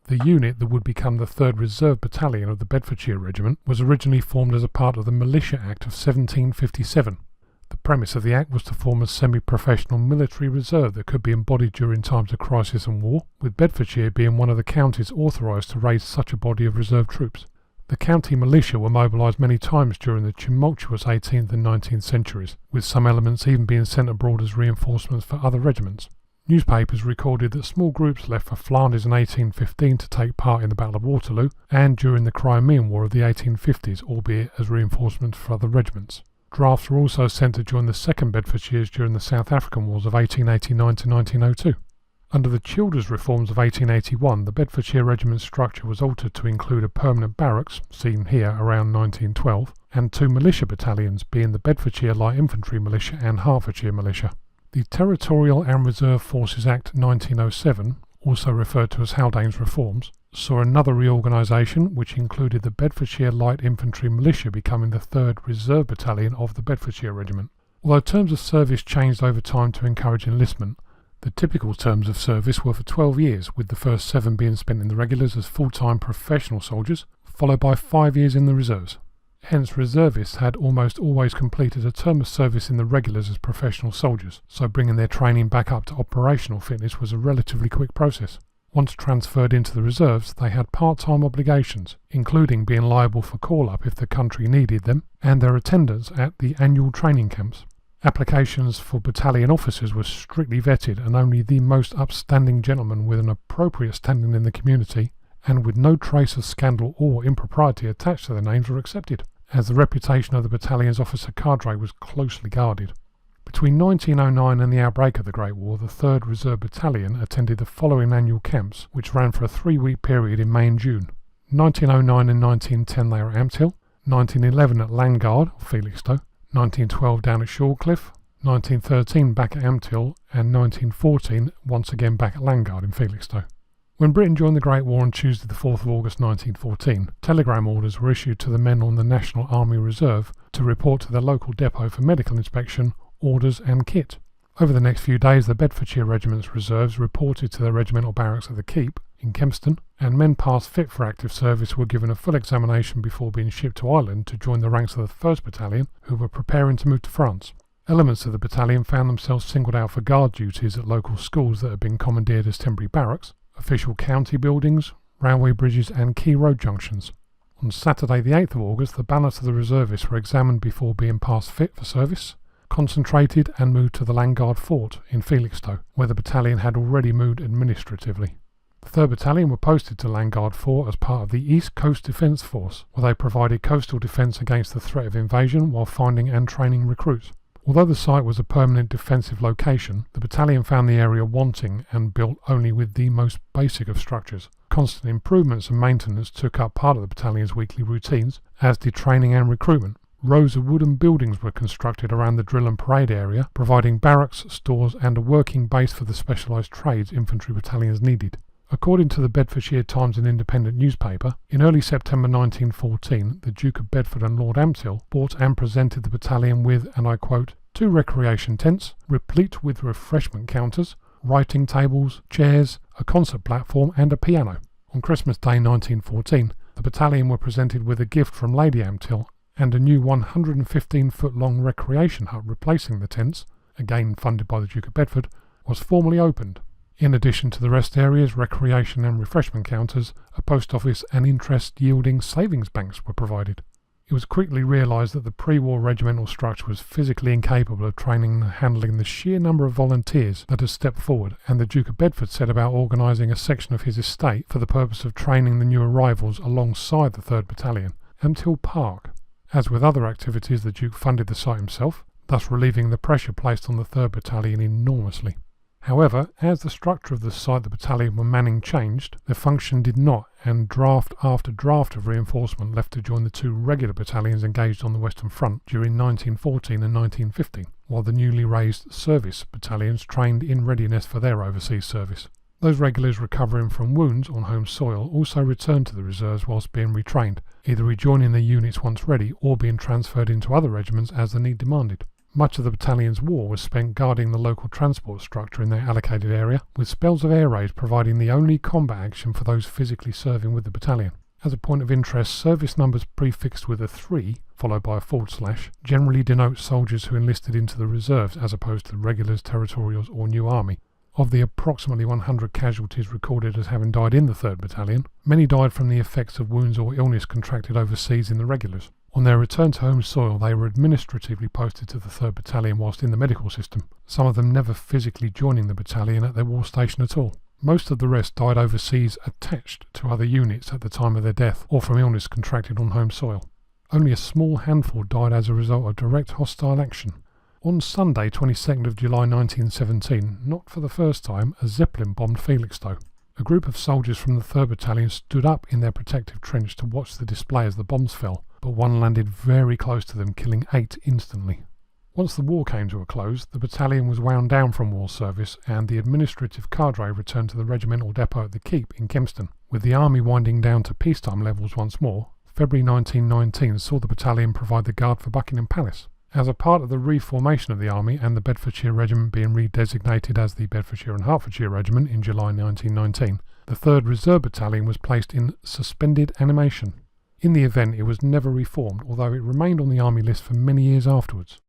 The unit that would become the 3rd Reserve Battalion of the Bedfordshire Regiment was originally formed as a part of the Militia Act of 1757. The premise of the Act was to form a semi-professional military reserve that could be embodied during times of crisis and war, with Bedfordshire being one of the counties authorised to raise such a body of reserve troops. The county militia were mobilised many times during the tumultuous 18th and 19th centuries, with some elements even being sent abroad as reinforcements for other regiments. Newspapers recorded that small groups left for Flanders in 1815 to take part in the Battle of Waterloo and during the Crimean War of the 1850s, albeit as reinforcements for other regiments. Drafts were also sent to join the 2nd Bedfordshires during the South African Wars of 1889 to 1902. Under the Childers reforms of 1881, the Bedfordshire Regiment's structure was altered to include a permanent barracks, seen here around 1912, and 2 militia battalions, being the Bedfordshire Light Infantry Militia and Hertfordshire Militia. The Territorial and Reserve Forces Act 1907, also referred to as Haldane's Reforms, saw another reorganisation which included the Bedfordshire Light Infantry Militia becoming the 3rd Reserve Battalion of the Bedfordshire Regiment. Although terms of service changed over time to encourage enlistment, the typical terms of service were for 12 years, with the first 7 being spent in the regulars as full-time professional soldiers, followed by 5 years in the reserves. Hence, reservists had almost always completed a term of service in the regulars as professional soldiers, so bringing their training back up to operational fitness was a relatively quick process. Once transferred into the reserves, they had part-time obligations, including being liable for call-up if the country needed them, and their attendance at the annual training camps. Applications for battalion officers were strictly vetted, and only the most upstanding gentlemen with an appropriate standing in the community, and with no trace of scandal or impropriety attached to their names, were accepted, as the reputation of the battalion's officer cadre was closely guarded. Between 1909 and the outbreak of the Great War, the 3rd Reserve Battalion attended the following annual camps, which ran for a 3-week period in May and June. 1909 and 1910 they were at Ampthill, 1911 at Landguard, Felixstowe, 1912 down at Shawcliffe, 1913 back at Ampthill, and 1914 once again back at Landguard in Felixstowe. When Britain joined the Great War on Tuesday the 4th of August 1914, telegram orders were issued to the men on the National Army Reserve to report to their local depot for medical inspection, orders and kit. Over the next few days, the Bedfordshire Regiment's reserves reported to their regimental barracks at the Keep in Kempston, and men passed fit for active service were given a full examination before being shipped to Ireland to join the ranks of the 1st Battalion, who were preparing to move to France. Elements of the battalion found themselves singled out for guard duties at local schools that had been commandeered as temporary barracks, official county buildings, railway bridges and key road junctions. On Saturday the 8th of August, the balance of the reservists were examined before being passed fit for service, concentrated and moved to the Landguard Fort in Felixstowe, where the battalion had already moved administratively. The 3rd Battalion were posted to Landguard Fort as part of the East Coast Defence Force, where they provided coastal defence against the threat of invasion while finding and training recruits. Although the site was a permanent defensive location, the battalion found the area wanting and built only with the most basic of structures. Constant improvements and maintenance took up part of the battalion's weekly routines, as did training and recruitment. Rows of wooden buildings were constructed around the drill and parade area, providing barracks, stores and a working base for the specialised trades infantry battalions needed. According to the Bedfordshire Times and Independent newspaper, in early September 1914, the Duke of Bedford and Lord Ampthill bought and presented the battalion with, and I quote, 2 recreation tents, replete with refreshment counters, writing tables, chairs, a concert platform and a piano. On Christmas Day 1914, the battalion were presented with a gift from Lady Ampthill and a new 115-foot-long recreation hut replacing the tents, again funded by the Duke of Bedford, was formally opened. In addition to the rest areas, recreation and refreshment counters, a post office and interest-yielding savings banks were provided. It was quickly realised that the pre-war regimental structure was physically incapable of training and handling the sheer number of volunteers that had stepped forward, and the Duke of Bedford set about organising a section of his estate for the purpose of training the new arrivals alongside the 3rd Battalion, Ampthill Park. As with other activities, the Duke funded the site himself, thus relieving the pressure placed on the 3rd Battalion enormously. However, as the structure of the site the battalion were manning changed, their function did not, and draft after draft of reinforcement left to join the 2 regular battalions engaged on the Western Front during 1914 and 1915, while the newly raised service battalions trained in readiness for their overseas service. Those regulars recovering from wounds on home soil also returned to the reserves whilst being retrained, either rejoining their units once ready or being transferred into other regiments as the need demanded. Much of the battalion's war was spent guarding the local transport structure in their allocated area, with spells of air raid providing the only combat action for those physically serving with the battalion. As a point of interest, service numbers prefixed with a 3, followed by a / generally denote soldiers who enlisted into the reserves as opposed to the regulars, territorials or new army. Of the approximately 100 casualties recorded as having died in the 3rd Battalion, many died from the effects of wounds or illness contracted overseas in the regulars. On their return to home soil, they were administratively posted to the 3rd Battalion whilst in the medical system, some of them never physically joining the battalion at their war station at all. Most of the rest died overseas attached to other units at the time of their death or from illness contracted on home soil. Only a small handful died as a result of direct hostile action. On Sunday, 22nd of July 1917, not for the first time, a Zeppelin bombed Felixstowe. A group of soldiers from the 3rd Battalion stood up in their protective trench to watch the display as the bombs fell, but one landed very close to them, killing 8 instantly. Once the war came to a close, the battalion was wound down from war service and the administrative cadre returned to the regimental depot at the Keep in Kempston. With the army winding down to peacetime levels once more, February 1919 saw the battalion provide the guard for Buckingham Palace. As a part of the reformation of the army and the Bedfordshire Regiment being redesignated as the Bedfordshire and Hertfordshire Regiment in July 1919, the 3rd Reserve Battalion was placed in suspended animation. In the event, it was never reformed, although it remained on the army list for many years afterwards.